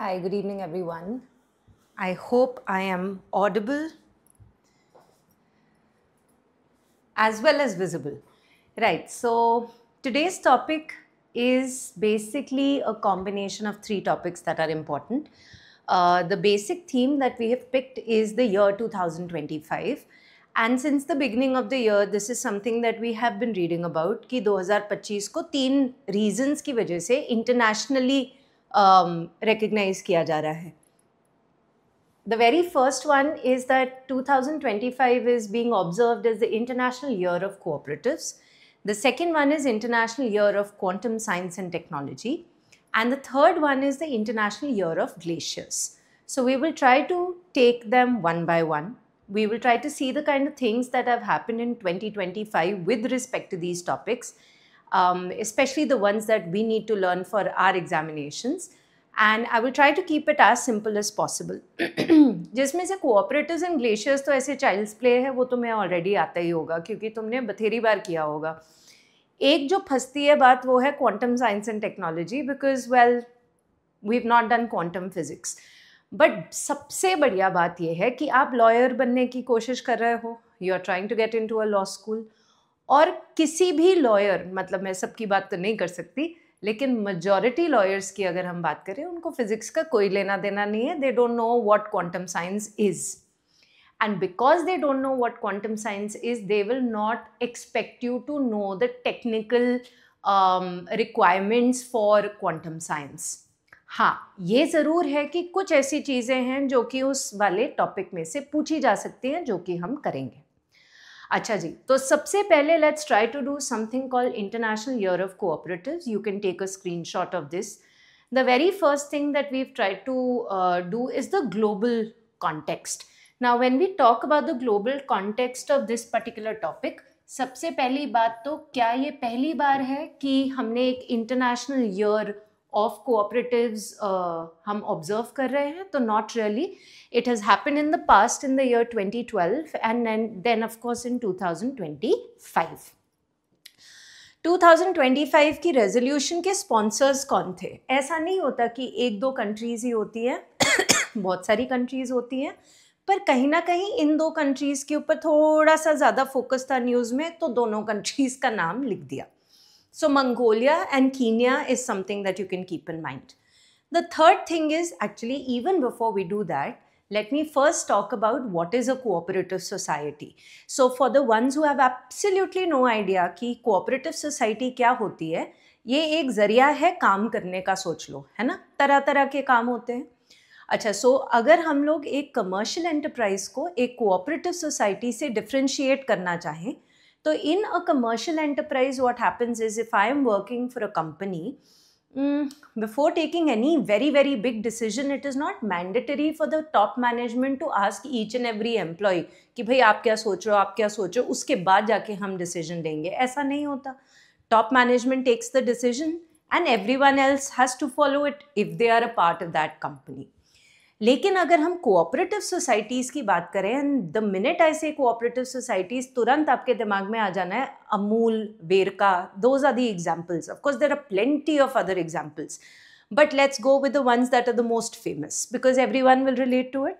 Hi, good evening, everyone. I hope I am audible as well as visible. Right, so today's topic is basically a combination of three topics that are important. The basic theme that we have picked is the year 2025. And since the beginning of the year, this is something that we have been reading about कि 2025 को तीन reasons की वजह से internationally recognize किया जा रहा है. The very first one is that 2025 is being observed as the International Year of Cooperatives. The second one is International Year of Quantum Science and Technology. And the third one is the International Year of Glaciers. So we will try to take them one by one. We will try to see the kind of things that have happened in 2025 with respect to these topics, especially the ones that we need to learn for our examinations. And I will try to keep it as simple as possible. जिसमें से cooperatives and glaciers तो ऐसे child's play है, वो तुम्हें already आता ही होगा क्योंकि तुमने बथेरी बार किया होगा. एक जो फंसती है बात वो है quantum science and technology because well we've not done quantum physics. But सबसे बढ़िया बात ये है कि आप lawyer बनने की कोशिश कर रहे हो, you are trying to get into a law school, और किसी भी lawyer, मतलब मैं सबकी बात तो नहीं कर सकती, लेकिन majority lawyers की अगर हम बात करें उनको physics का कोई लेना देना नहीं है. They don't know what quantum science is. And because they don't know what quantum science is, they will not expect you to know the technical requirements for quantum science. हाँ, ये ज़रूर है कि कुछ ऐसी चीज़ें हैं जो कि उस वाले टॉपिक में से पूछी जा सकती हैं जो कि हम करेंगे. अच्छा जी, तो सबसे पहले let's try to do something called International Year of Cooperatives. You can take a screenshot of this. The very first thing that we've tried to do is the global context. Now, when we talk about the global context of this particular topic, सबसे पहली बात तो क्या ये पहली बार है कि हमने एक International Year of Cooperatives हम observe कर रहे हैं? तो not really. It has happened in the past in the year 2012 and then of course in 2025. 2025 की रेजोल्यूशन के स्पॉन्सर्स कौन थे? ऐसा नहीं होता कि एक दो कंट्रीज ही होती हैं, बहुत सारी कंट्रीज होती हैं, पर कहीं ना कहीं इन दो कंट्रीज के ऊपर थोड़ा सा ज़्यादा फोकस था न्यूज़ में, तो दोनों कंट्रीज का नाम लिख दिया. So Mongolia and Kenya is something that you can keep in mind. The third thing is actually, even before we do that, let me first talk about what is a cooperative society. So for the ones who have absolutely no idea कि cooperative society क्या होती है, ये एक ज़रिया है काम करने का, सोच लो, है ना? तरह तरह के काम होते हैं. अच्छा, सो अगर हम लोग एक कमर्शियल एंटरप्राइज को एक कोऑपरेटिव सोसाइटी से डिफ्रेंशिएट करना चाहें, तो in a commercial enterprise, what happens is if I am working for a company, before taking any very, very big decision, it is not mandatory for the top management to ask each and every employee कि भाई आप क्या सोच रहे हो, आप क्या सोच रहे हो, उसके बाद जाके हम decision लेंगे. ऐसा नहीं होता. Top management takes the decision and everyone else has to follow it if they are a part of that company. लेकिन अगर हम कोऑपरेटिव सोसाइटीज़ की बात करें, एंड द मिनट आई से कोऑपरेटिव सोसाइटीज़, तुरंत आपके दिमाग में आ जाना है Amul, Verka, those are the examples. Of course there are plenty of other examples, but let's go with the ones that are the most famous because everyone will relate to it.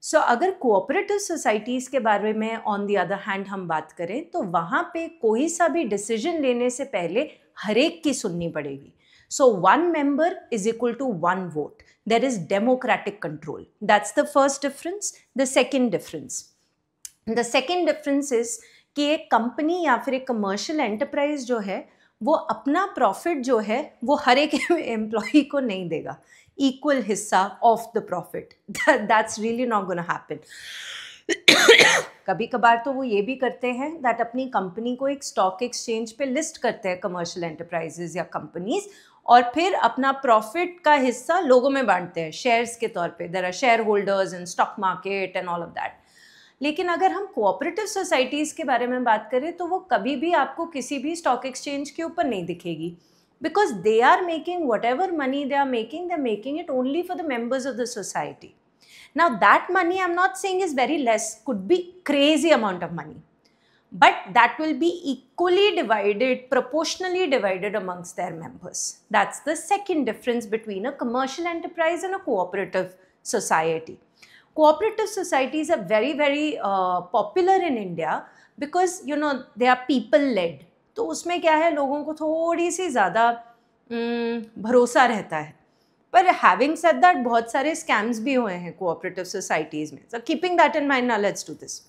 So अगर cooperative societies के बारे में on the other hand हम बात करें, तो वहाँ पे कोई सा भी डिसीजन लेने से पहले हर एक की सुननी पड़ेगी. So one member is equal to one vote. There is democratic control. That's the first difference. The second difference is कि एक कंपनी या फिर एक कमर्शियल एंटरप्राइज जो है, वो अपना प्रॉफिट जो है वो हर एक एम्प्लॉई को नहीं देगा इक्वल हिस्सा of the profit. That's really not gonna happen. कभी कभार तो वो ये भी करते हैं दैट अपनी कंपनी को एक स्टॉक एक्सचेंज पे लिस्ट करते हैं कमर्शियल एंटरप्राइजेज या कंपनीज, और फिर अपना प्रॉफिट का हिस्सा लोगों में बांटते हैं शेयर्स के तौर पे. There are share holders in stock market and all of that. लेकिन अगर हम कोऑपरेटिव सोसाइटीज़ के बारे में बात करें, तो वो कभी भी आपको किसी भी स्टॉक एक्सचेंज के ऊपर नहीं दिखेगी, because they are making whatever money they are making it only for the members of the society. Now that money, I'm not saying is very less, could be crazy amount of money, but that will be equally divided, proportionally divided amongst their members. That's the second difference between a commercial enterprise and a cooperative society. Cooperative societies are very, very popular in India because, you know, they are people led. तो उसमें क्या है, लोगों को थोड़ी सी ज़्यादा भरोसा रहता है. पर हैविंग सेड दैट, बहुत सारे स्कैम्स भी हुए हैं कोऑपरेटिव सोसाइटीज़ में. So keeping that in mind, now let's do this.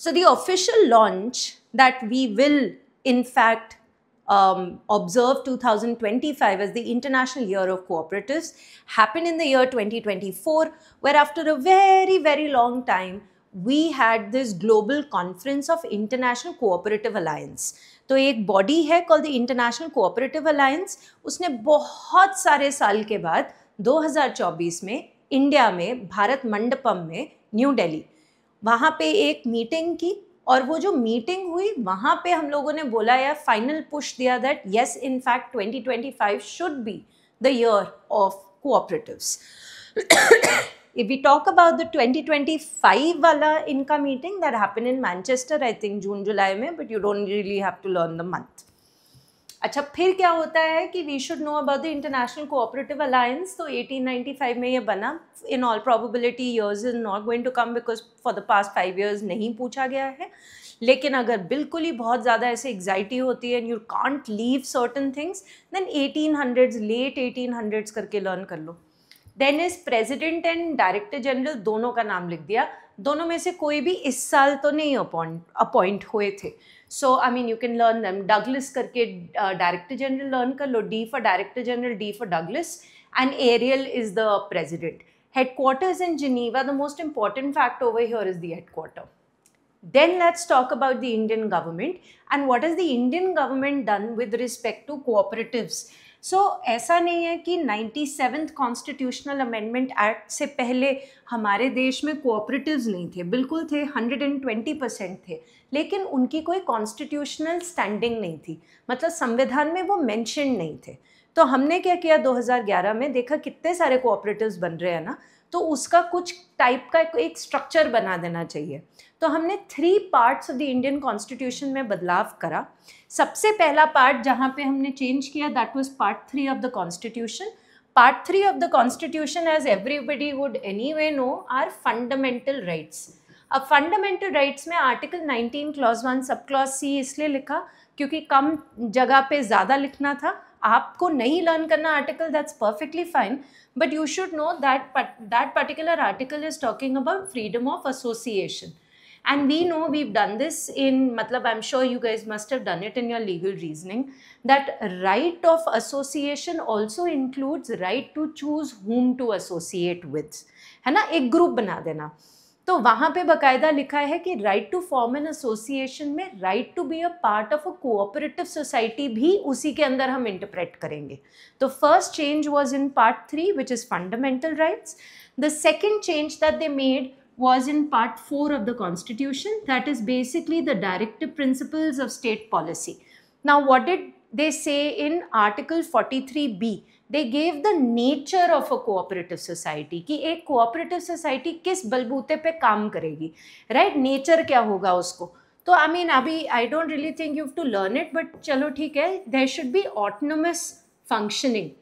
So the official launch that we will in fact observe 2025 as the International Year of Cooperatives happened in the year 2024, where after a very, very long time we had this global conference of International Cooperative Alliance. तो एक body है called the international cooperative alliance. उसने बहुत सारे साल के बाद 2024 में इंडिया में भारत मंडपम में न्यू दिल्ली वहाँ पे एक मीटिंग की, और वो जो मीटिंग हुई वहाँ पे हम लोगों ने बोला या फाइनल पुश दिया that yes in fact 2025 should be the year of cooperatives. If we talk about the 2025 वाला इनका meeting that happened in Manchester, I think जून जुलाई में, but you don't really have to learn the month. अच्छा, फिर क्या होता है कि we should know about the international cooperative alliance. तो 1895 में ये बना. In all probability years is not going to come because for the past 5 years नहीं पूछा गया है. लेकिन अगर बिल्कुल ही बहुत ज़्यादा ऐसे एग्जाइटी होती है and you can't leave certain things, then 1800s, late 1800s करके लर्न कर लो. Then is president and director general, दोनों का नाम लिख दिया. दोनों में से कोई भी इस साल तो नहीं अपॉइंट हुए थे. So I mean you can learn them. Douglas करके डायरेक्टर जनरल लर्न कर लो. D for director general, D for Douglas, and Ariel is the president. Headquarters in Geneva, the most important fact over here is the headquarter. Then let's talk about the Indian government and what has the Indian government done with respect to cooperatives. So ऐसा नहीं है कि 97th Constitutional Amendment Act से पहले हमारे देश में cooperatives नहीं थे. बिल्कुल थे, 120% थे, लेकिन उनकी कोई constitutional standing नहीं थी. मतलब संविधान में वो mentioned नहीं थे. तो हमने क्या किया 2011 में, देखा कितने सारे कोऑपरेटिव्स बन रहे हैं ना, तो उसका कुछ टाइप का एक स्ट्रक्चर बना देना चाहिए. तो हमने 3 parts of the Indian constitution में बदलाव करा. सबसे पहला पार्ट जहाँ पे हमने चेंज किया, that was part 3 of the constitution. Part 3 of the constitution, as everybody would anyway know, are fundamental rights. अब फंडामेंटल राइट्स में article 19 clause 1 sub clause C इसलिए लिखा क्योंकि कम जगह पे ज़्यादा लिखना था. आपको नहीं लर्न करना article, that's perfectly fine, but you should know that particular article is talking about freedom of association. And we know we've done this in, matlab, I'm sure you guys must have done it in your legal reasoning, that right of association also includes right to choose whom to associate with. है ना, एक group बना देना. तो वहाँ पे बकायदा लिखा है कि right to form an association में right to be a part of a cooperative society भी उसी के अंदर हम इंटरप्रेट करेंगे. तो first change was in part 3 which is fundamental rights. The second change that they made was in part 4 of the constitution, that is basically the directive principles of state policy. Now what did they say in article 43B? They gave the nature of a cooperative society, कि एक cooperative society किस बलबूते पे काम करेगी, right? nature क्या होगा उसको. तो I mean अभी I don't really think you have to learn it, but चलो ठीक है, there should be autonomous functioning.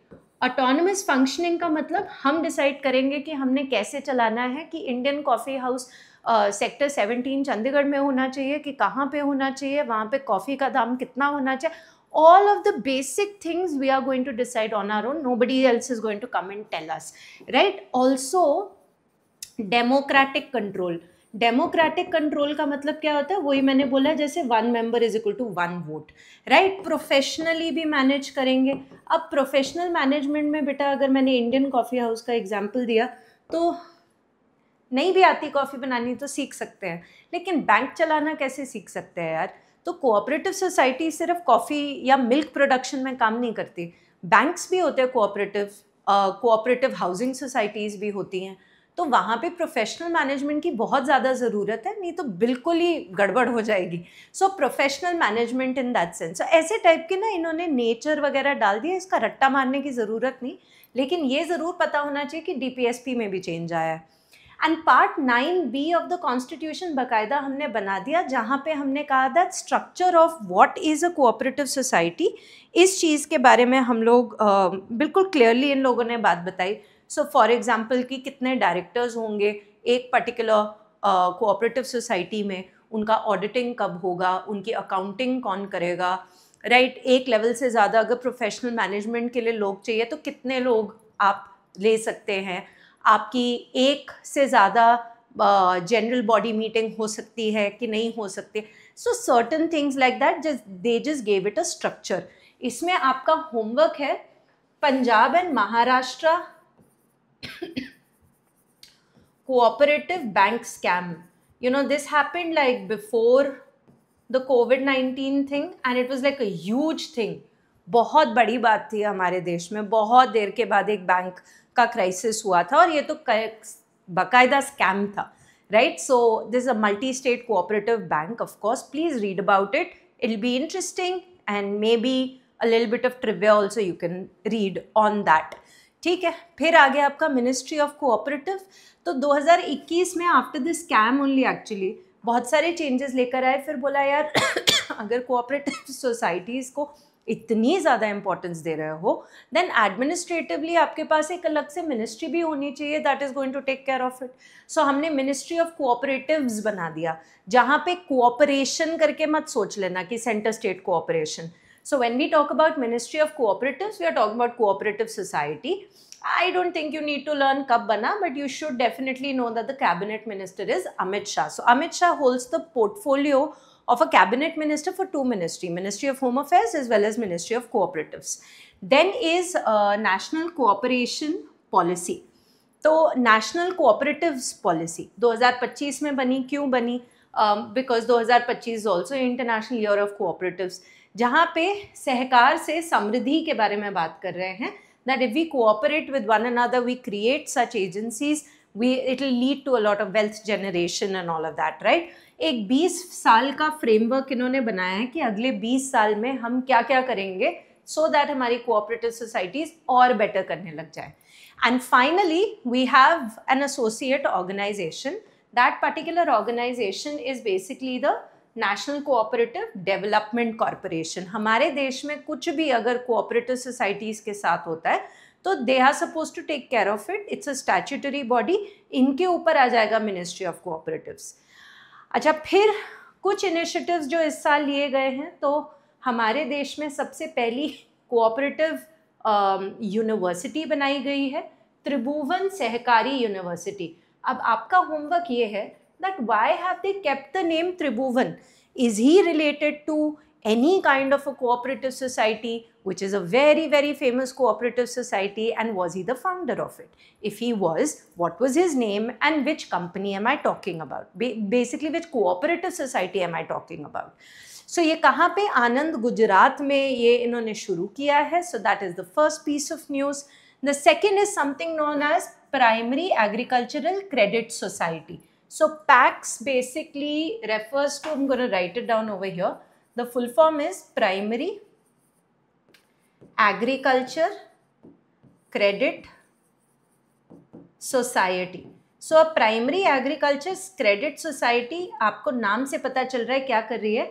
Autonomous functioning का मतलब हम डिसाइड करेंगे कि हमने कैसे चलाना है, कि Indian coffee house sector 17 Chandigarh में होना चाहिए कि कहाँ पे होना चाहिए, वहाँ पे कॉफ़ी का दाम कितना होना चाहिए. All of the basic things we are going to decide on our own. Nobody else is going to come and tell us, right. Also democratic control. Democratic control का मतलब क्या होता है, वही मैंने बोला, जैसे 1 member is equal to 1 vote, right. Professionally भी मैनेज करेंगे. अब प्रोफेशनल मैनेजमेंट में बेटा, अगर मैंने इंडियन कॉफ़ी हाउस का एग्जांपल दिया, तो नहीं भी आती कॉफ़ी बनानी तो सीख सकते हैं, लेकिन बैंक चलाना कैसे सीख सकते हैं यार. तो कोऑपरेटिव सोसाइटी सिर्फ कॉफ़ी या मिल्क प्रोडक्शन में काम नहीं करती. बैंक्स भी होते हैं कोऑपरेटिव हाउसिंग सोसाइटीज़ भी होती हैं. तो वहाँ पे प्रोफेशनल मैनेजमेंट की बहुत ज़्यादा ज़रूरत है, नहीं तो बिल्कुल ही गड़बड़ हो जाएगी. सो professional management in that sense. ऐसे टाइप के ना इन्होंने नेचर वगैरह डाल दिया. इसका रट्टा मारने की ज़रूरत नहीं, लेकिन ये ज़रूर पता होना चाहिए कि DPSP में भी चेंज आया है. And part 9B of the constitution बाकायदा हमने बना दिया, जहाँ पे हमने कहा that structure of what is a cooperative society, इस चीज़ के बारे में हम लोग बिल्कुल क्लियरली इन लोगों ने बात बताई. सो फॉर एग्जांपल कि कितने डायरेक्टर्स होंगे एक पर्टिकुलर कोऑपरेटिव सोसाइटी में, उनका ऑडिटिंग कब होगा, उनकी अकाउंटिंग कौन करेगा, राइट. एक लेवल से ज़्यादा अगर प्रोफेशनल मैनेजमेंट के लिए लोग चाहिए तो कितने लोग आप ले सकते हैं, आपकी एक से ज़्यादा जनरल बॉडी मीटिंग हो सकती है कि नहीं हो सकती. So certain things like that, they just gave it a structure. इसमें आपका होमवर्क है Punjab and Maharashtra cooperative bank scam. You know, this happened like before the COVID-19 thing and it was like a huge thing. बहुत बड़ी बात थी हमारे देश में. बहुत देर के बाद एक बैंक का क्राइसिस हुआ था और ये तो बाकायदा स्कैम था, right? So this is a multi-state cooperative bank. Of course, please read about it. It'll be interesting and maybe a little bit of trivia also you can read on that. ठीक है. फिर आ गया आपका ministry of cooperative. तो 2021 में after this scam only actually बहुत सारे changes लेकर आए. फिर बोला यार अगर कोऑपरेटिव सोसाइटीज़ को इतनी ज़्यादा इंपॉर्टेंस दे रहे हो देन एडमिनिस्ट्रेटिवली आपके पास एक अलग से मिनिस्ट्री भी होनी चाहिए that is going to take care of it. So हमने मिनिस्ट्री ऑफ कोऑपरेटिव्स बना दिया, जहाँ पे कोऑपरेशन करके मत सोच लेना कि centre state cooperation. So when we talk about Ministry of Cooperatives, we are talking about cooperative society. I don't think you need to learn kab bana, but you should definitely know that the cabinet minister is Amit Shah. So Amit Shah holds the portfolio of a cabinet minister for two ministries, Ministry of Home Affairs as well as Ministry of Cooperatives. Then is National Cooperation Policy. तो National Cooperatives Policy 2025 में बनी. क्यों बनी? Because 2025 is also International Year of Cooperatives, जहाँ पे सहकार से समृद्धि के बारे में बात कर रहे हैं. That if we cooperate with one another, we create such agencies, it will lead to a lot of wealth generation and all of that, right? एक 20 साल का फ्रेमवर्क इन्होंने बनाया है कि अगले 20 साल में हम क्या क्या करेंगे so that हमारी कोऑपरेटिव सोसाइटीज़ और बेटर करने लग जाए. And finally, we have an associate organization. That particular organization is basically the national cooperative development corporation. हमारे देश में कुछ भी अगर कोऑपरेटिव सोसाइटीज़ के साथ होता है तो they are suppose to take care of it. It's a statutory body. इनके ऊपर आ जाएगा मिनिस्ट्री ऑफ कोऑपरेटिव्स. अच्छा, फिर कुछ इनिशिएटिव्स जो इस साल लिए गए हैं, तो हमारे देश में सबसे पहली कोऑपरेटिव यूनिवर्सिटी बनाई गई है, त्रिभुवन सहकारी यूनिवर्सिटी. अब आपका होमवर्क ये है that why have they kept the name Tribhuvan? Is he related to any kind of a cooperative society, which is a very, very famous cooperative society, and was he the founder of it? If he was, what was his name and which company am I talking about? Basically, which cooperative society am I talking about? So ये कहाँ पे? आनंद, गुजरात में ये इन्होंने शुरू किया है. So that is the first piece of news. The second is something known as Primary Agricultural Credit Society. So PACS basically refers to, I'm going to write it down over here. The full form is Primary Agriculture Credit Society. So a Primary Agriculture Credit Society, आपको नाम से पता चल रहा है क्या कर रही है.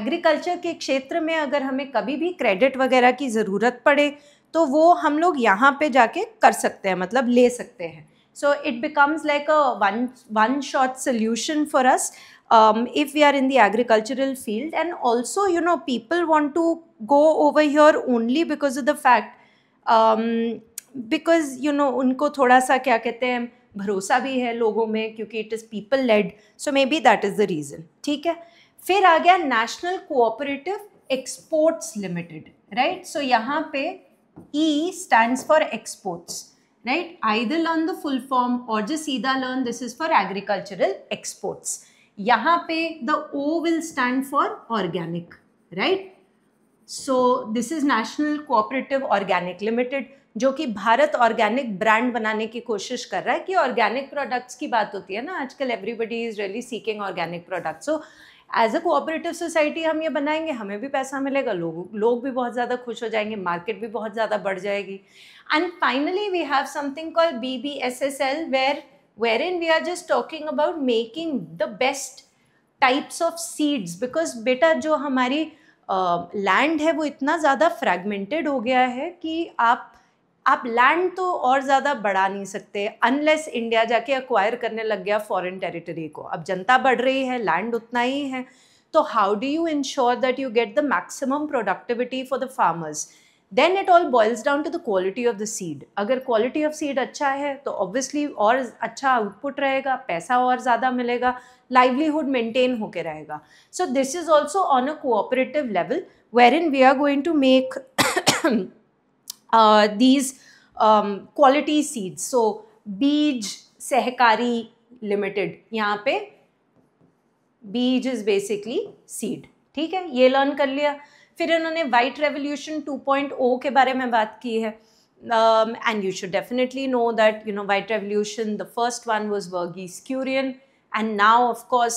एग्रीकल्चर के क्षेत्र में अगर हमें कभी भी क्रेडिट वगैरह की ज़रूरत पड़े तो वो हम लोग यहाँ पे जाके कर सकते हैं, मतलब ले सकते हैं. So it becomes like a one-shot solution for us if we are in the agricultural field. And also, you know, people want to go over here only because of the fact, because, you know, उनको थोड़ा सा क्या कहते हैं, भरोसा भी है लोगों में, क्योंकि it is people led. So maybe that is the reason. ठीक है. फिर आ गया National Cooperative Exports Limited, right? So यहाँ पे E stands for exports. Right? Either learn the full form or just सीधा learn this is for agricultural exports. यहाँ पे the O will stand for organic, right? So this is National Cooperative Organic Limited, जो कि Bharat organic brand बनाने की कोशिश कर रहा है. कि ऑर्गेनिक प्रोडक्ट्स की बात होती है ना आजकल, everybody is really seeking organic products. So as a cooperative society हम ये बनाएंगे, हमें भी पैसा मिलेगा, लोग भी बहुत ज़्यादा खुश हो जाएंगे, मार्केट भी बहुत ज़्यादा बढ़ जाएगी. And finally we have something called BBSSL, where wherein we are just talking about making the best types of seeds, because बेटा जो हमारी लैंड है वो इतना ज़्यादा फ्रैगमेंटेड हो गया है कि आप लैंड तो और ज़्यादा बढ़ा नहीं सकते अनलेस इंडिया जाके अक्वायर करने लग गया फॉरेन टेरिटरी को. अब जनता बढ़ रही है, लैंड उतना ही है, तो how do you ensure that you get the maximum productivity for the farmers? Then it all boils down to the quality of the seed. अगर क्वालिटी ऑफ सीड अच्छा है तो ऑब्वियसली और अच्छा आउटपुट रहेगा, पैसा और ज़्यादा मिलेगा, livelihood मेंटेन होके रहेगा. So this is also on a cooperative level wherein we are going to make these quality seeds. So बीज सहकारी लिमिटेड, यहाँ पे बीज इज बेसिकली सीड. ठीक है, ये लर्न कर लिया. फिर इन्होंने वाइट रेवोल्यूशन 2.0 के बारे में बात की है. And you should definitely know that, you know, white revolution, the first one was Verghese Kurian, and now of course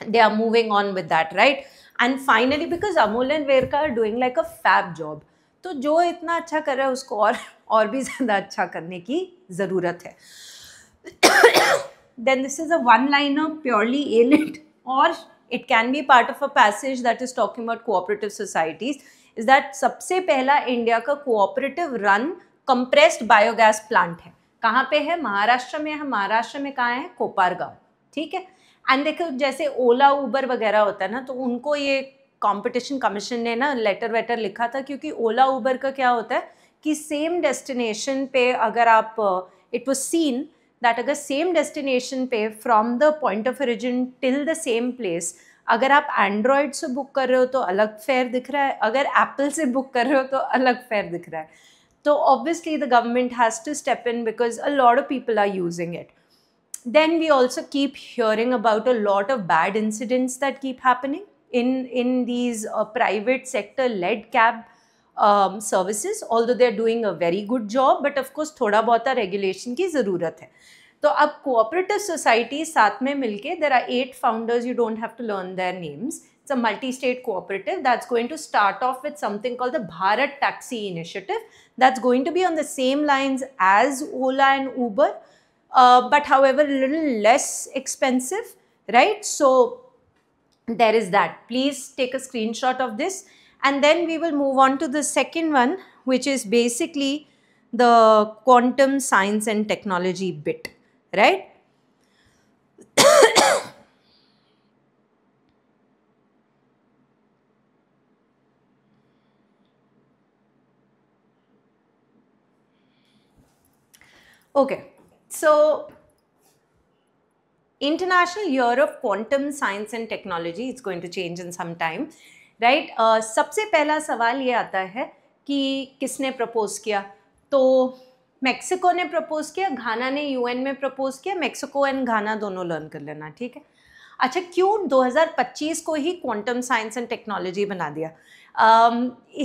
they are moving on with that, right? And finally, because Amol and Verka are doing like a fab job, तो जो इतना अच्छा कर रहा है उसको और भी ज़्यादा अच्छा करने की ज़रूरत है. Then this is a one-liner, purely alien, or it can be part of a passage that is talking about cooperative societies. Is that सबसे पहला इंडिया का cooperative run compressed biogas plant है. कहाँ पे है? महाराष्ट्र में है. महाराष्ट्र में कहाँ है? कोपारगांव. ठीक है. एंड देखो जैसे ओला उबर वगैरह होता है ना, तो उनको ये कंपटीशन कमीशन ने ना लेटर वेटर लिखा था, क्योंकि ओला उबर का क्या होता है कि सेम डेस्टिनेशन पे अगर आप इट वाज सीन दैट अगर सेम डेस्टिनेशन पे from the point of origin till the same place, अगर आप एंड्रॉयड से बुक कर रहे हो तो अलग फेयर दिख रहा है, अगर एप्पल से बुक कर रहे हो तो अलग फेयर दिख रहा है. तो obviously the government has to step in because a lot of people are using it. Then we also keep hearing about a lot of bad incidents that keep happening in these private sector led cab services, although they're doing a very good job, but of course थोड़ा बहुत regulation की ज़रूरत है. तो अब cooperative society साथ में मिलके, there are 8 founders, you don't have to learn their names. It's a multi-state cooperative that's going to start off with something called the Bharat Taxi Initiative. That's going to be on the same lines as Ola and Uber. But however a little less expensive, right? So there is that. Please take a screenshot of this, and then we will move on to the second one, which is basically the quantum science and technology bit, right? Okay. So, International Year of Quantum Science and Technology, it's going to change in some time, right? सबसे पहला सवाल ये आता है कि किसने propose किया. तो मेक्सिको ने प्रपोज किया, घाना ने यूएन में प्रपोज किया. मेक्सिको एंड घाना दोनों लर्न कर लेना, ठीक है. अच्छा, क्यों 2025 को ही क्वांटम साइंस एंड टेक्नोलॉजी बना दिया?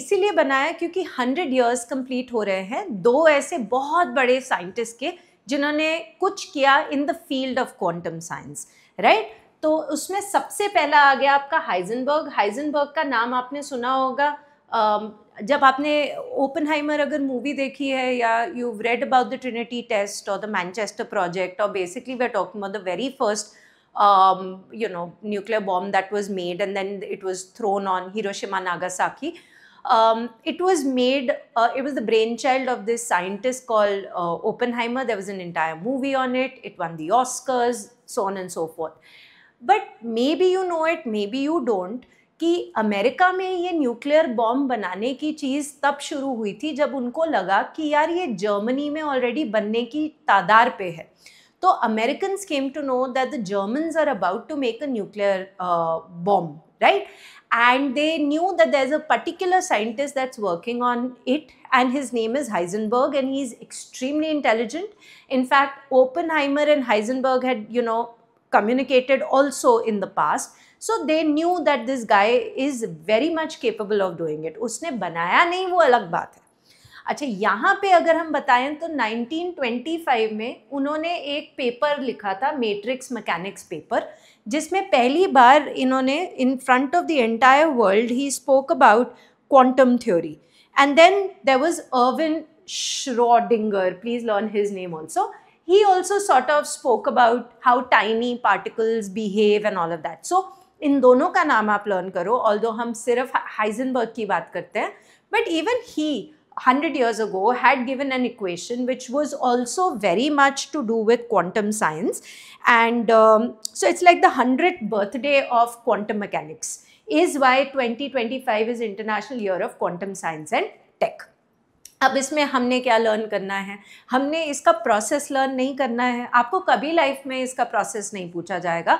इसीलिए बनाया क्योंकि 100 ईयर्स कंप्लीट हो रहे हैं दो ऐसे बहुत बड़े साइंटिस्ट के जिन्होंने कुछ किया in the field of quantum science, right? तो उसमें सबसे पहला आ गया आपका हाइजेनबर्ग. हाइजेनबर्ग का नाम आपने सुना होगा जब आपने ओपेनहाइमर अगर मूवी देखी है, या you read about the trinity test और द मैनचेस्टर प्रोजेक्ट, और basically we are talking about the very first nuclear bomb that was made, and then it was thrown on Hiroshima, Nagasaki. It was made, it was the brainchild of this scientist called Oppenheimer. There was an entire movie on it. It won the Oscars, so on and so forth. But maybe you know it, maybe you don't, कि America में ये nuclear bomb बनाने की चीज़ तब शुरू हुई थी जब उनको लगा कि यार ये जर्मनी में ऑलरेडी बनने की तादार पे है. So Americans came to know that the Germans are about to make a nuclear bomb, right? And they knew that there's a particular scientist that's working on it, and his name is Heisenberg, and he's extremely intelligent. In fact, Oppenheimer and Heisenberg had, you know, communicated also in the past. So they knew that this guy is very much capable of doing it. उसने बनाया नहीं, वो अलग बात है. अच्छा, यहाँ पे अगर हम बताएं तो 1925 में उन्होंने एक पेपर लिखा था, मैट्रिक्स मैकेनिक्स पेपर, जिसमें पहली बार इन्होंने in front of the entire world he spoke about quantum theory. And then there was Erwin Schrodinger, please learn his name also. he also sort of spoke about how tiny particles behave and all of that. So इन दोनों का नाम आप learn करो, although हम सिर्फ Heisenberg की बात करते हैं, but even he 100 years ago had given an equation which was also very much to do with quantum science. And so it's like the 100th birthday of quantum mechanics is why 2025 is International Year of Quantum Science and Tech. अब इसमें हमने क्या learn करना है, हमने इसका process learn नहीं करना है. आपको कभी लाइफ में इसका प्रोसेस नहीं पूछा जाएगा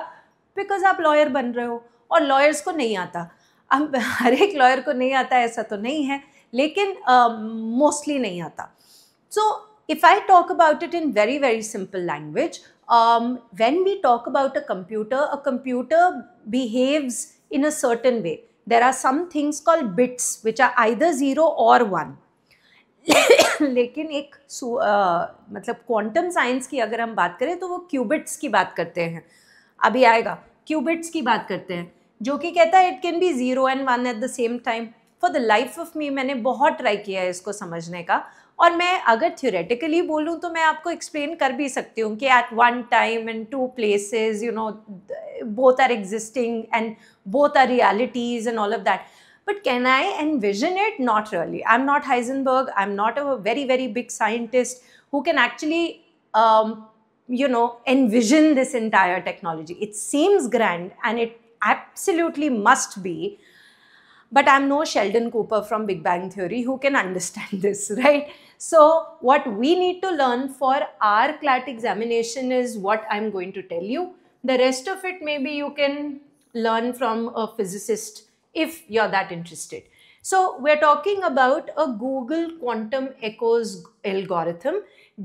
बिकॉज आप लॉयर बन रहे हो और लॉयर्स को नहीं आता. अब हर एक लॉयर को नहीं आता ऐसा तो नहीं है, लेकिन मोस्टली नहीं आता. So if I talk about it in very very simple language, when we talk about a computer behaves in a certain way. There are some things called bits which are either 0 or 1. लेकिन एक मतलब quantum science की अगर हम बात करें तो वो क्यूबिट्स की बात करते हैं. अभी आएगा, क्यूबिट्स की बात करते हैं, जो कि कहता है it can be 0 and 1 at the same time. For the life of me मैंने बहुत ट्राई किया है इसको समझने का, और मैं अगर थ्योरेटिकली बोलूँ तो मैं आपको एक्सप्लेन कर भी सकती हूँ कि at one time in two places you know both are existing and both are realities and all of that. But can I envision it? Not really. I'm not Heisenberg. I'm not a very, very big scientist who can actually, envision this entire technology. It seems grand and it absolutely must be. But I'm no Sheldon Cooper from Big Bang Theory who can understand this, right? So what we need to learn for our CLAT examination is what I'm going to tell you. The rest of it maybe you can learn from a physicist if you're that interested. So we're talking about a Google Quantum Echoes algorithm,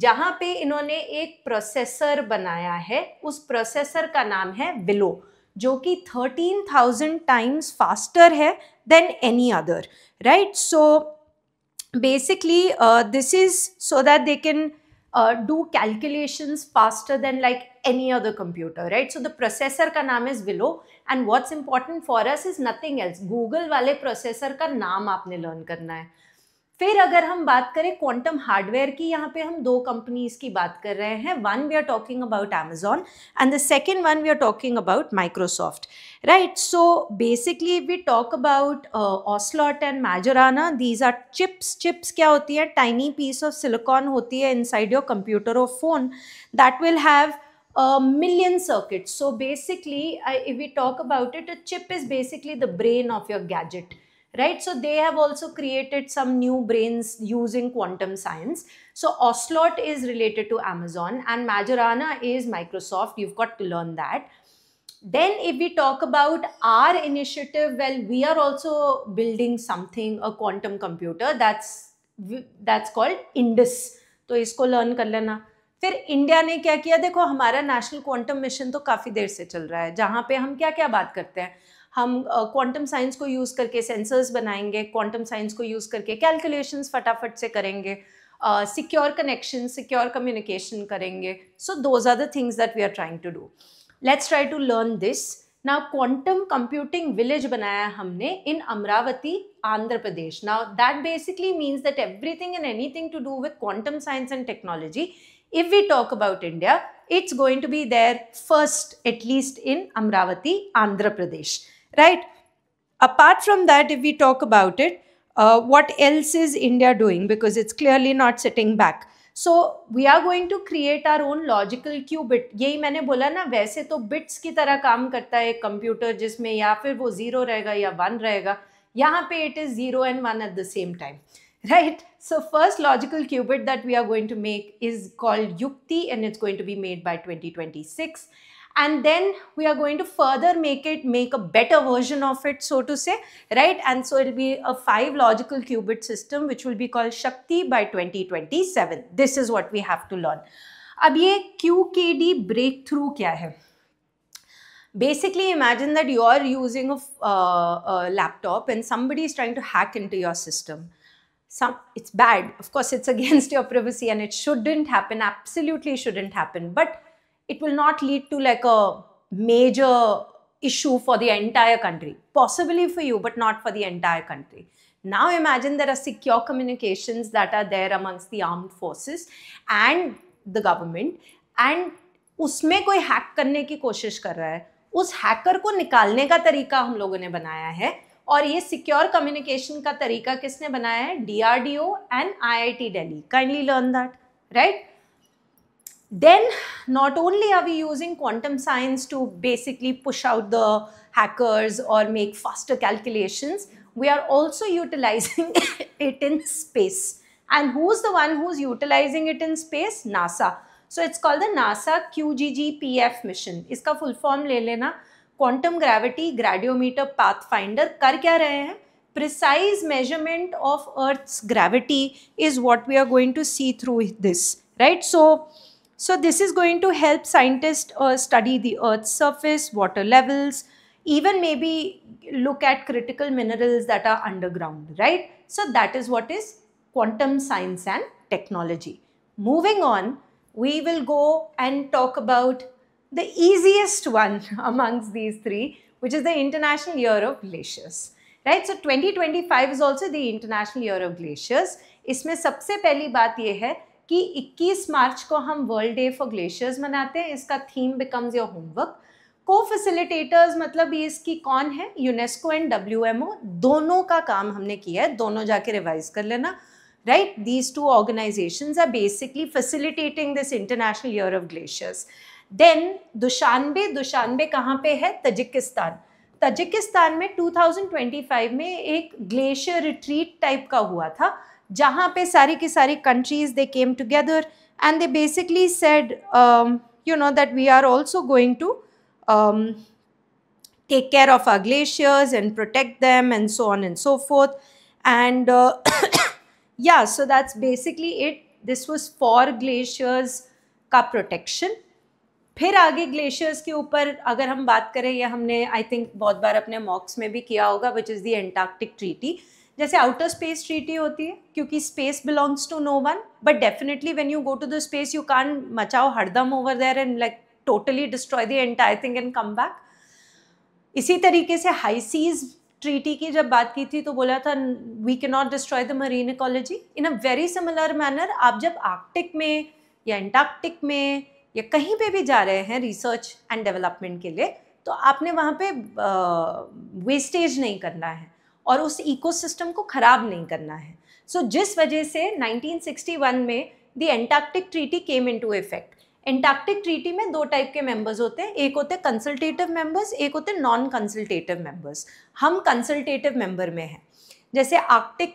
जहाँ पे इन्होंने एक processor बनाया है. उस processor का नाम है Willow, जो कि 13,000 times faster है than any other, right? So basically this is so that they can do calculations faster than like any other computer, right? So the processor का नाम is Willow and what's important for us is nothing else. Google वाले processor का नाम आपने learn करना है. फिर अगर हम बात करें क्वांटम हार्डवेयर की, यहाँ पे हम दो कंपनीज की बात कर रहे हैं. One we are talking about Amazon and the second one we are talking about Microsoft, right? So basically we talk about Ocelot and Majorana. These are chips. Chips क्या होती है? टाइनी पीस ऑफ सिलिकॉन होती है inside your computer और phone that will have million circuits. So basically if we talk about it, a chip is basically the brain of your gadget, right? So they have also created some new brains using quantum science. So Ocelot is related to Amazon and Majorana is Microsoft. You've got to learn that. Then if we talk about our initiative, well, we are also building something, a quantum computer that's called Indus. तो इसको learn कर लेना. फिर India ने क्या किया? देखो हमारा नेशनल क्वांटम मिशन तो काफ़ी देर से चल रहा है, जहाँ पे हम क्या क्या बात करते हैं. हम क्वांटम साइंस को यूज़ करके सेंसर्स बनाएंगे, क्वांटम साइंस को यूज़ करके कैलकुलेशंस फटाफट से करेंगे, सिक्योर कनेक्शन, सिक्योर कम्युनिकेशन करेंगे. So those are the things that we are trying to do. Let's try to learn this. Now quantum computing village बनाया हमने in Amaravati, Andhra Pradesh. Now that basically means that everything and anything to do with quantum science and technology, if we talk about India, it's going to be there first, at least in Amravati, Andhra Pradesh, right? Apart from that, if we talk about it, what else is India doing? Because it's clearly not sitting back. So we are going to create our own logical qubit. यही मैंने बोला ना, वैसे तो bits की तरह काम करता है एक कंप्यूटर, जिसमें या फिर वो 0 रहेगा या 1 रहेगा. यहाँ पे it is 0 and 1 at the same time. Right? So first logical qubit that we are going to make is called Yukti and it's going to be made by 2026. And then we are going to further make a better version of it, so to say, right? And so it will be a 5 logical qubit system which will be called Shakti by 2027. This is what we have to learn. अब ये QKD breakthrough क्या है? Basically imagine that you are using a laptop and somebody is trying to hack into your system. It's bad. Of course, it's against your privacy and it shouldn't happen, absolutely shouldn't happen. But it will not lead to like a major issue for the entire country. Possibly for you, but not for the entire country. Now imagine there are secure communications that are there amongst the armed forces and the government and उसमें कोई hack करने की कोशिश कर रहा है, उस hacker को निकालने का तरीका हम लोगों ने बनाया है। और ये सिक्योर कम्युनिकेशन का तरीका किसने बनाया है? DRDO and IIT Delhi. Kindly learn that, right? Then not only are we using quantum science to basically push out the hackers or make faster calculations, we are also utilizing it in space. And who's the one who's utilizing it in space? NASA. So it's called the NASA QGGPF mission. इसका full form ले लेना, Quantum Gravity Gradiometer Pathfinder. कर क्या रहे हैं? Precise measurement of Earth's gravity is what we are going to see through this, right? So this is going to help scientists study the Earth's surface, water levels, even maybe look at critical minerals that are underground, right? So that is what is quantum science and technology. Moving on, we will go and talk about the easiest one amongst these three, which is the International Year of Glaciers, right? So 2025 is also the International Year of Glaciers. इसमें सबसे पहली बात ये है कि 21 मार्च को हम world day for glaciers मनाते हैं. इसका थीम बिकम्स योर होमवर्क. को-फैसिलिटेटर्स मतलब ये इसकी कौन है? UNESCO and WMO. दोनों का काम हमने किया है, दोनों जाके रिवाइज कर लेना, right? These two organisations are basically facilitating this international year of glaciers. Then Dushanbe कहाँ पे है? तजिकिस्तान. तजिकिस्तान में 2025 में एक ग्लेशियर रिट्रीट टाइप का हुआ था, जहाँ पे सारी की सारी countries they came together and they basically said that we are also going to take care of our glaciers and protect them and so on and so forth. And yeah, so that's basically it. This was for glaciers का protection. फिर आगे glaciers के ऊपर अगर हम बात करें, या हमने आई थिंक बहुत बार अपने मॉक्स में भी किया होगा, which is the Antarctic treaty. जैसे आउटर स्पेस ट्रीटी होती है, क्योंकि space belongs to no one, but definitely when you go to the space you can मचाओ हरदम over there and like totally destroy the entire thing and come back. इसी तरीके से high seize treaty की जब बात की थी तो बोला था we can not destroy the marine ecology. In a very similar manner आप जब आर्कटिक में या एंटार्क्टिक में या कहीं पे भी जा रहे हैं रिसर्च एंड डेवलपमेंट के लिए, तो आपने वहाँ पे वेस्टेज नहीं करना है और उस इकोसिस्टम को ख़राब नहीं करना है. सो जिस वजह से 1961 में the Antarctic treaty came into effect. Antarctic treaty में दो टाइप के मेंबर्स होते हैं, एक होते हैं कंसल्टेटिव मेंबर्स, एक होते हैं नॉन कंसल्टेटिव मेंबर्स. हम कंसल्टेटिव मेंबर में हैं. जैसे आर्कटिक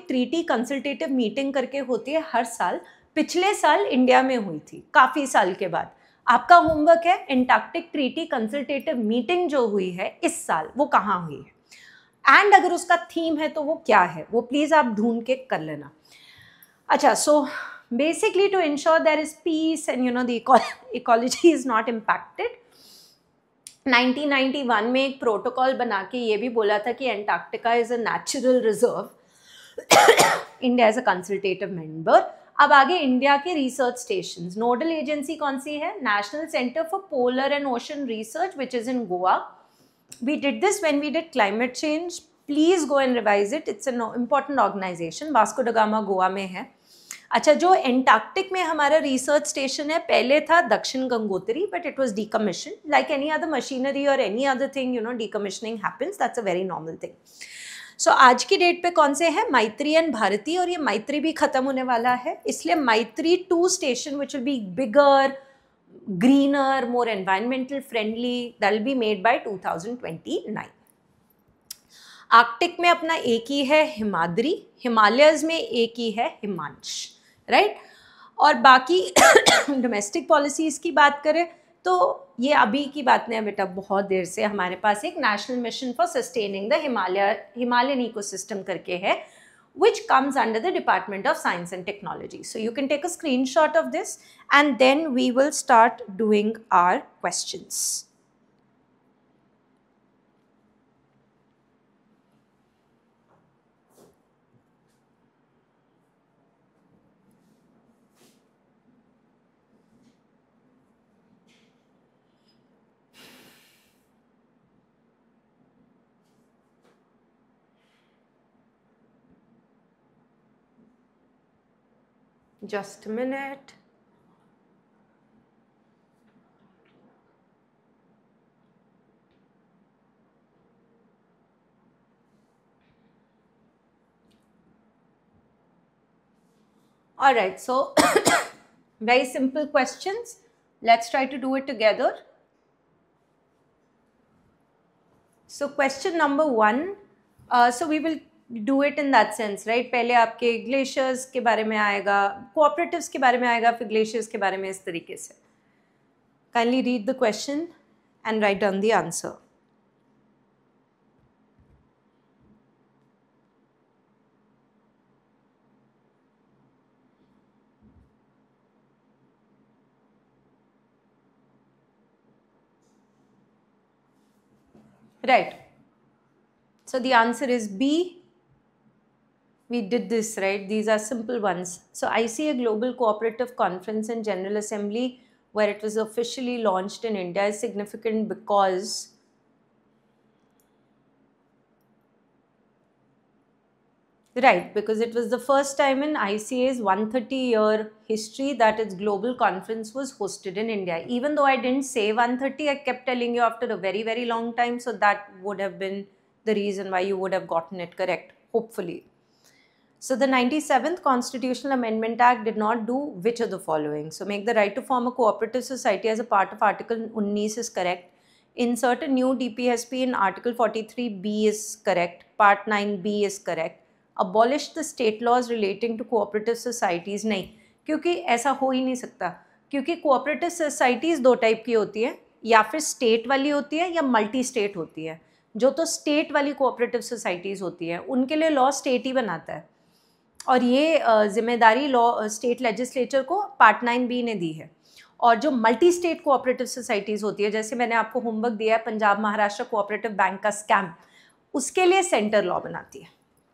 ट्रीटी कंसल्टेटिव मीटिंग करके होती है हर साल. पिछले साल इंडिया में हुई थी, काफ़ी साल के बाद. आपका होमवर्क है एंटार्क्टिक ट्रीटी कंसल्टेटिव मीटिंग जो हुई है इस साल, वो कहाँ हुई है, एंड अगर उसका थीम है तो वो क्या है, वो प्लीज़ आप ढूंढ के कर लेना. अच्छा, so basically to ensure there is peace and the ecology is not impacted, 1991 में एक प्रोटोकॉल बना के ये भी बोला था कि Antarctica is a natural reserve, India as a consultative member. अब आगे इंडिया के रिसर्च स्टेशंस. नोडल एजेंसी कौन सी है? National centre for polar and ocean research which is in Goa. We did this when we did climate change. Please go and revise it. It's an important organisation. Vasco da Gama Goa में है. अच्छा, जो Antarctic में हमारा research station है, पहले था Dakshin Gangotri, but it was decommission like any other machinery और any other thing, decommissioning happens. That's a very normal thing. So आज की डेट पे कौन से हैं? मैत्री एंड भारती. और ये मैत्री भी खत्म होने वाला है, इसलिए मैत्री 2 station which will be bigger, greener, more environmental friendly, that will be made by 2029. Arctic में अपना एक ही है हिमाद्री, हिमालयज में एक ही है हिमांश, राइट? और बाकी डोमेस्टिक पॉलिसीज़ की बात करें तो ये अभी की बात नहीं है बेटा, बहुत देर से हमारे पास एक national mission for sustaining the Himalayan ecosystem करके है, which comes under the Department of Science and Technology. So you can take a screenshot of this and then we will start doing our questions. Just a minute. All right, so very simple questions. Let's try to do it together. So question number 1, so we will do it in that sense, right? पहले आपके glaciers के बारे में आएगा, cooperatives के बारे में आएगा, फिर ग्लेशियर्स के बारे में इस तरीके से. Kindly read the question and write down the answer. Right. So the answer is B. We did this, right? These are simple ones. So ICA Global Cooperative Conference and General Assembly, where it was officially launched in India, is significant because because it was the first time in ICA's 130-year history that its global conference was hosted in India. Even though I didn't say 130, I kept telling you after a very, very long time, so that would have been the reason why you would have gotten it correct, hopefully. So the 97th Constitutional Amendment Act did not do which of the following? So make the right to form a cooperative society as a part of Article 19 is correct. Insert a new DPSP in Article 43B is correct. Part 9B is correct. Abolish the state laws relating to cooperative societies. नहीं, क्योंकि ऐसा हो ही नहीं सकता, क्योंकि cooperative societies दो type की होती है, या फिर state वाली होती है या multi state होती है. जो तो state वाली cooperative societies होती है उनके लिए law state ही बनाता है, और ये जिम्मेदारी लॉ स्टेट लेजिस्लेचर को पार्ट 9B ने दी है. और जो मल्टी स्टेट कोऑपरेटिव सोसाइटीज़ होती है, जैसे मैंने आपको होमवर्क दिया है पंजाब महाराष्ट्र कोऑपरेटिव बैंक का स्कैम, उसके लिए सेंटर लॉ बनाती है.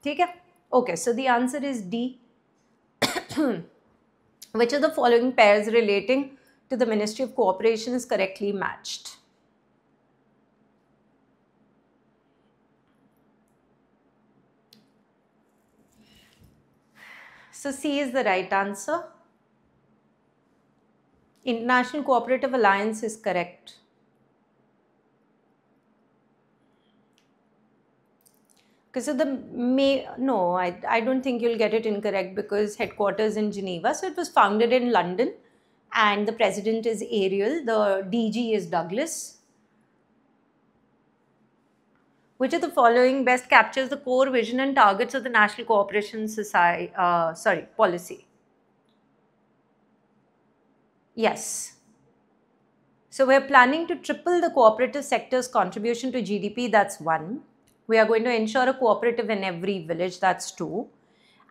ठीक है, okay. So the answer is D. Which of the following pairs relating to the ministry of cooperation is correctly matched? So C is the right answer. International Cooperative Alliance is correct. Okay, so I don't think you'll get it incorrect because headquarters in Geneva. So it was founded in London and the president is Ariel, the DG is Douglas. Which of the following best captures the core vision and targets of the National Cooperation Society, policy? Yes. So we're planning to triple the cooperative sector's contribution to GDP, that's 1. We are going to ensure a cooperative in every village, that's 2.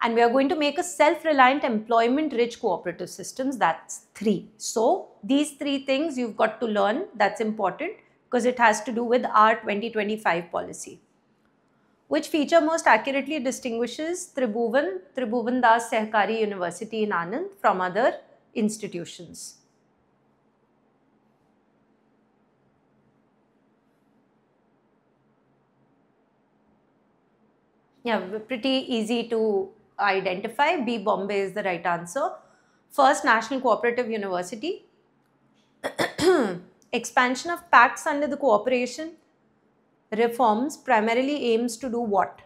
And we are going to make a self-reliant, employment-rich cooperative systems, that's 3. So these 3 things you've got to learn, that's important, because it has to do with our 2025 policy. Which feature most accurately distinguishes Tribhuvan Das Sehkari University in Anand from other institutions? Yeah, pretty easy to identify. B, Bombay is the right answer. First National Cooperative University. Expansion of pacts under the cooperation reforms primarily aims to do what?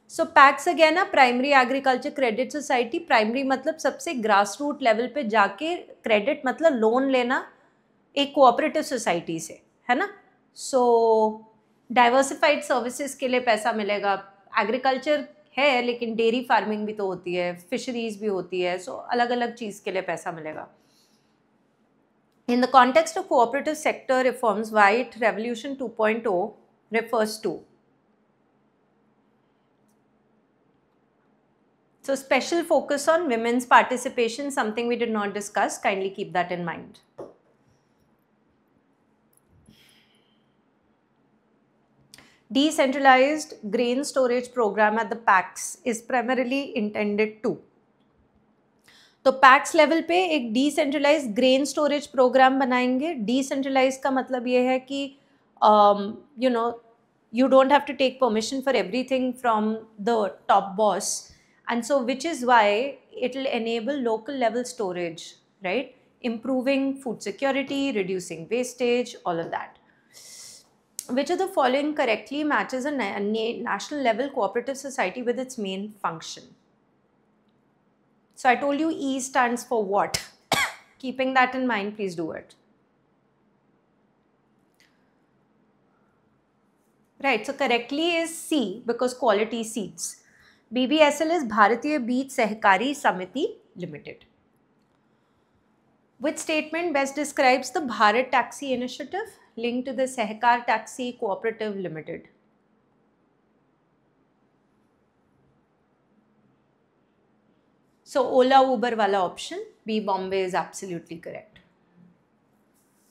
So pacts again a primary agriculture credit society. Primary मतलब सबसे grassroots level पे जाके credit मतलब loan लेना एक cooperative society से, है ना? So diversified services के लिए पैसा मिलेगा. Agriculture है लेकिन dairy farming भी तो होती है, fisheries भी होती है, so अलग अलग चीज़ के लिए पैसा मिलेगा. In the context of cooperative sector reforms, White Revolution 2.0 refers to? So special focus on women's participation, something we did not discuss. Kindly keep that in mind. Decentralized grain storage program at the PACS is primarily intended to? तो PACS level पे एक decentralise grain storage programme बनाएंगे. Decentralise का मतलब ये है कि you don't have to take permission for everything from the top boss, And so which is why it will enable local level storage, right? Improving food security, reducing wastage, all of that. Which of the following correctly matches a national level cooperative society with its main function? So I told you E stands for what? Keeping that in mind, please do it. Right, so correctly is C because quality seeds. BBSL is Bharatiya Beej Sehkari Samiti Limited. Which statement best describes the Bharat Taxi initiative linked to the Sehkar Taxi Cooperative Limited? So Ola Uber wala option, B Bombay is absolutely correct.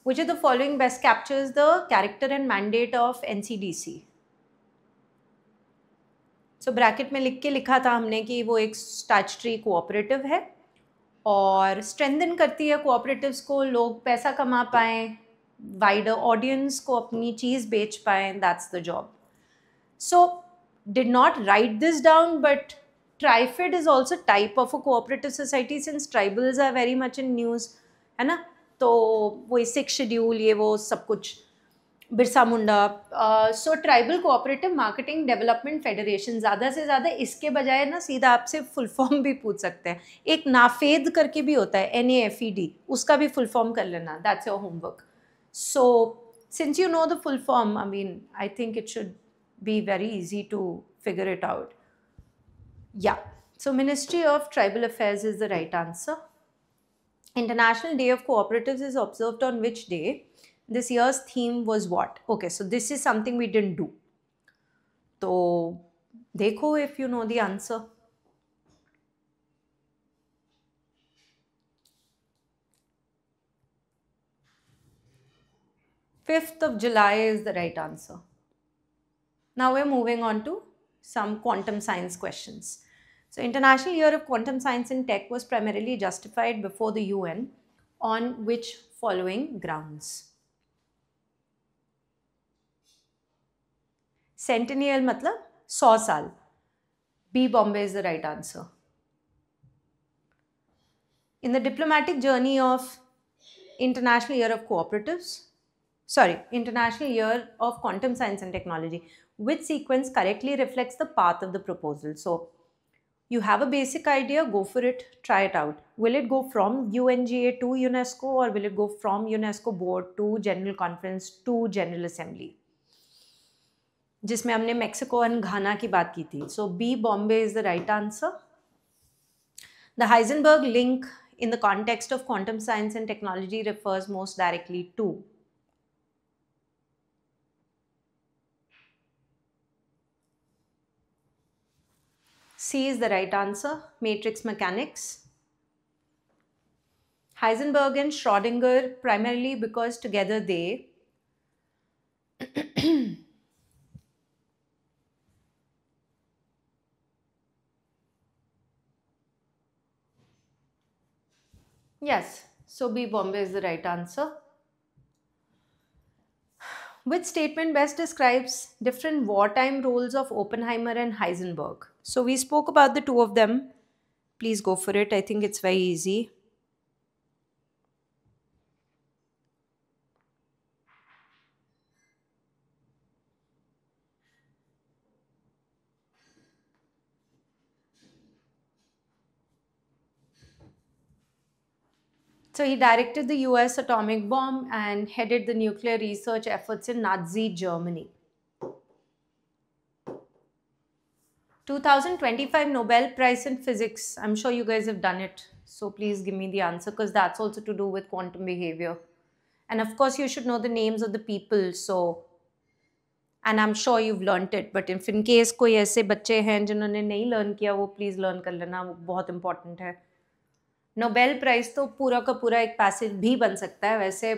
Which of the following best captures the character and mandate of NCDC? So bracket में लिख के लिखा था हमने कि वो एक statutory cooperative है और स्ट्रेंथन करती है कोऑपरेटिव्स को, लोग पैसा कमा पाएँ, वाइडर ऑडियंस को अपनी चीज़ बेच पाएँ, that's the job. So did not write this down, but TriFed is also type of a cooperative society since tribals are very much in news, है ना? तो वही 6 शेड्यूल ये वो सब कुछ, Birsa Munda. So tribal cooperative marketing development federation, ज़्यादा से ज़्यादा इसके बजाय ना सीधा आपसे फुल फॉर्म भी पूछ सकते हैं. एक नाफेद करके भी होता है, NAFED, उसका भी फुल फॉर्म कर लेना, that's your homework. So since you know the full form, I mean I think it should be very easy to figure it out. Yeah, so Ministry of Tribal Affairs is the right answer. International Day of Cooperatives is observed on which day? This year's theme was what? Okay, so this is something we didn't do. So dekho if you know the answer. Fifth of July is the right answer. Now we're moving on to some quantum science questions. So International Year of Quantum Science and Tech was primarily justified before the UN on which following grounds? Centennial matlab 100 साल. B Bombay is the right answer. In the diplomatic journey of International Year of International Year of Quantum Science and Technology, which sequence correctly reflects the path of the proposal? So you have a basic idea, go for it, try it out. Will it go from UNGA to UNESCO, or will it go from UNESCO board to General Conference to General Assembly? जिसमें हमने Mexico और घाना की बात की थी. So B Bombay is the right answer. The Heisenberg link in the context of quantum science and technology refers most directly to? C is the right answer, matrix mechanics. Heisenberg and Schrödinger primarily because together they yes, so B Bombay is the right answer. Which statement best describes different wartime roles of Oppenheimer and Heisenberg? So we spoke about the two of them. Please go for it. I think it's very easy. So he directed the US atomic bomb and headed the nuclear research efforts in Nazi Germany. 2025 Nobel Prize in Physics. I'm sure you guys have done it. So please give me the answer, because that's also to do with quantum behavior. And of course, you should know the names of the people. So, and I'm sure you've learnt it. But if in case कोई ऐसे बच्चे हैं जिन्होंने नहीं learn किया, वो please learn कर लेना, वो बहुत important है. नोबेल प्राइज तो पूरा का पूरा एक पैसेज भी बन सकता है, वैसे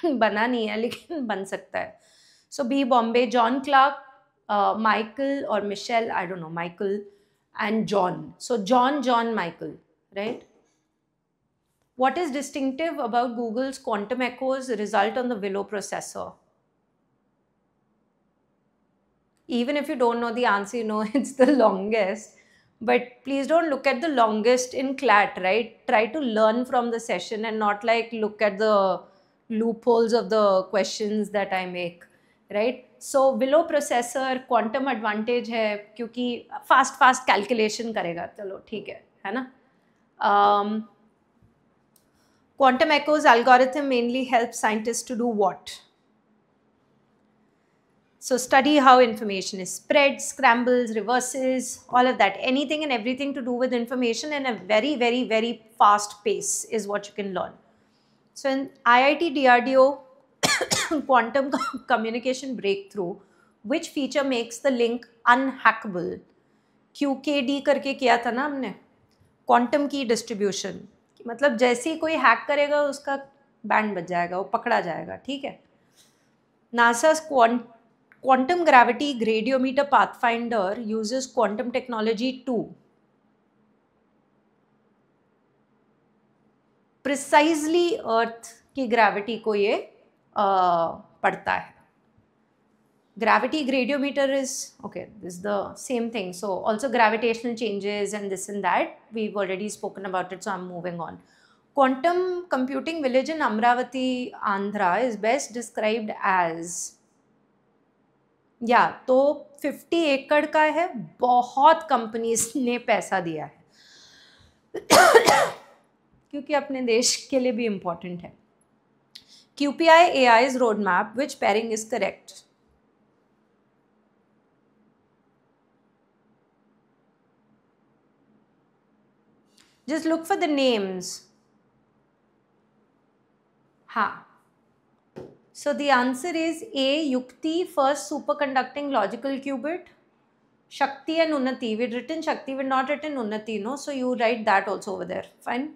बना नहीं है लेकिन बन सकता है. So B Bombay, John Clark, Michael और Michelle, I don't know, Michael and John. So John Michael, right? What is distinctive about Google's quantum echoes result on the Willow processor? Even if you don't know the answer, you know it's the longest. But please don't look at the longest in CLAT, right? Try to learn from the session and not like look at the loopholes of the questions that I make, right? So Willow processor quantum advantage है क्योंकि fast calculation करेगा, चलो ठीक है ना? Quantum echoes algorithm mainly helps scientists to do what? So study how information is spread, scrambles, reverses, all of that. Anything and everything to do with information in a very fast pace is what you can learn. So in IIT DRDO quantum communication breakthrough, which feature makes the link unhackable? QKD करके किया था ना हमने, quantum की distribution, मतलब जैसे ही कोई hack करेगा उसका बैंड बज जाएगा, वो पकड़ा जाएगा, ठीक है. NASA's Quantum Gravity Gradiometer Pathfinder uses quantum technology to precisely Earth की gravity को ये पढ़ता है. Gravity gradiometer is, okay, this is the same thing. So also gravitational changes and this and that. We've already spoken about it, so I'm moving on. Quantum computing village in Amravati, Andhra is best described as, या तो 50 एकड़ का है, बहुत companies ने पैसा दिया है क्योंकि अपने देश के लिए भी इम्पोर्टेंट है. QPI AI's roadmap, which pairing is correct? Just look for the names. हाँ. So the answer is A, Yukti, first superconducting logical qubit. Shakti and Unnati. We'd written Shakti, we'd not written Unnati, no? So you write that also over there. Fine.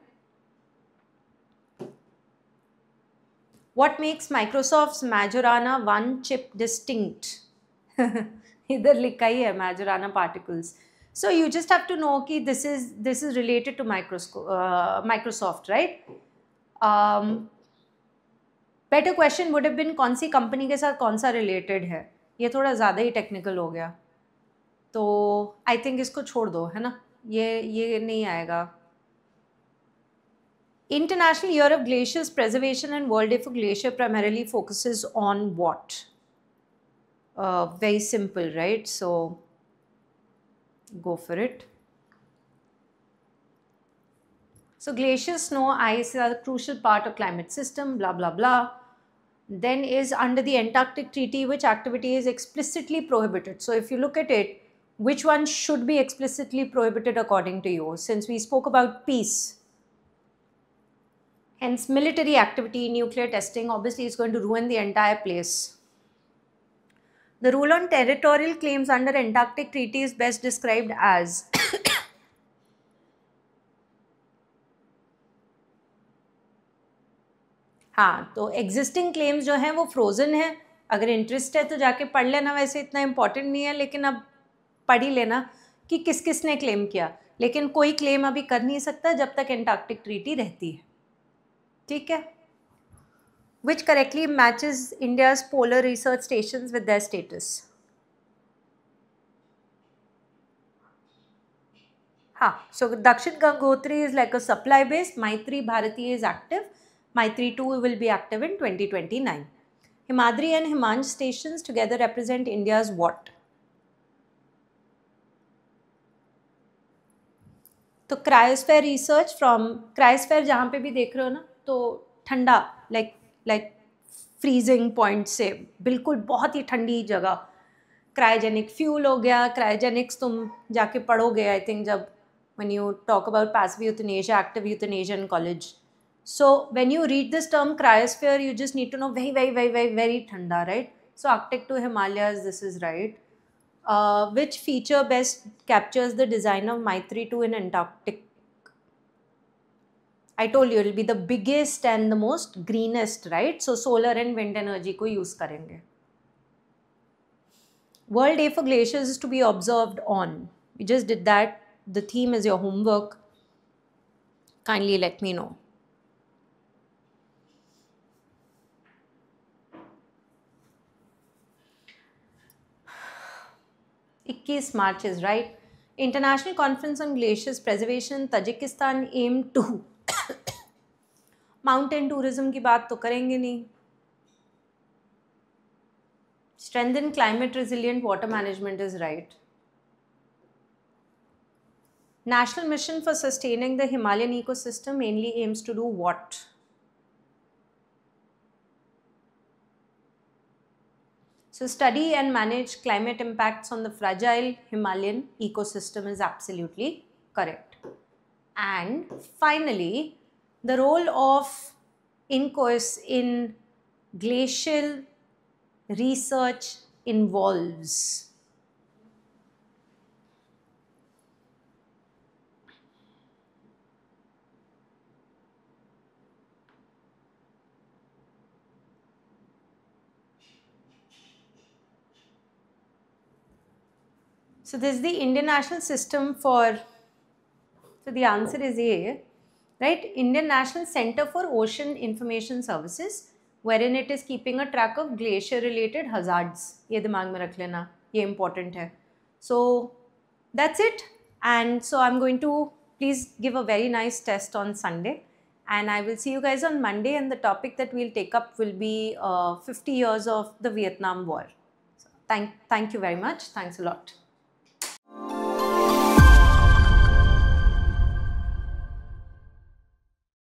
What makes Microsoft's Majorana 1 chip distinct? Idhar likha hi hai Majorana particles. So you just have to know कि this is related to Microsoft, right? Better question would have been कौन सी company के साथ कौन सा related है. ये थोड़ा ज़्यादा ही टेक्निकल हो गया, तो आई थिंक इसको छोड़ दो, है ना, ये नहीं आएगा. International Year of Glaciers Preservation and World Day for Glacier primarily focuses on what? Very simple, right? So go for it. So glaciers, snow, ice are a crucial part of climate system, blah, blah, blah. Then is under the Antarctic Treaty, which activity is explicitly prohibited? So if you look at it, which one should be explicitly prohibited according to you? Since we spoke about peace. Hence, military activity, nuclear testing, obviously is going to ruin the entire place. The rule on territorial claims under Antarctic Treaty is best described as हाँ, तो existing claims जो हैं वो frozen है. अगर interest है तो जाके पढ़ लेना, वैसे इतना इम्पॉर्टेंट नहीं है, लेकिन अब पढ़ ही लेना कि किस किस ने क्लेम किया. लेकिन कोई क्लेम अभी कर नहीं सकता जब तक एंटार्क्टिक ट्रीटी रहती है, ठीक है. Which correctly matches India's polar research stations with their status? हाँ, so Dakshin Gangotri is like a supply base. Maitri Bharati is active. Maitri 2 will be active in 2029. Himadri and Himansh stations together represent India's what? तो cryosphere research from cryosphere जहाँ पे भी देख रहे हो ना, तो ठंडा लाइक फ्रीजिंग पॉइंट से बिल्कुल बहुत ही ठंडी जगह. क्रायोजेनिक फ्यूल हो गया. क्रायोजेनिक्स तुम जाके पढ़ोगे आई थिंक जब when you talk about passive euthanasia, active euthanasia in college. So when you read this term cryosphere, you just need to know very thanda, right? So Arctic to Himalayas, this is right. Which feature best captures the design of Maitri 2 in Antarctic? I told you it will be the biggest and the most greenest, right? So solar and wind energy को use करेंगे. World Day for Glaciers is to be observed on. We just did that. The theme is your homework. Kindly let me know. 21 March is right. International conference on glaciers preservation, Tajikistan M two mountain tourism की बात तो करेंगे नहीं. Strengthen climate resilient water management is right. National Mission for Sustaining the Himalayan Ecosystem mainly aims to do what? So study and manage climate impacts on the fragile Himalayan ecosystem is absolutely correct. And finally, the role of INCOIS in glacial research involves. So this is the Indian National System for, so the answer is A, right? Indian National Center for Ocean Information Services, wherein it is keeping a track of glacier related hazards. ये दिमाग में रख लेना, ये important है. So that's it. And so I'm going to please give a very nice test on Sunday. And I will see you guys on Monday, and the topic that we'll take up will be 50 years of the Vietnam War. So thank you very much. Thanks a lot.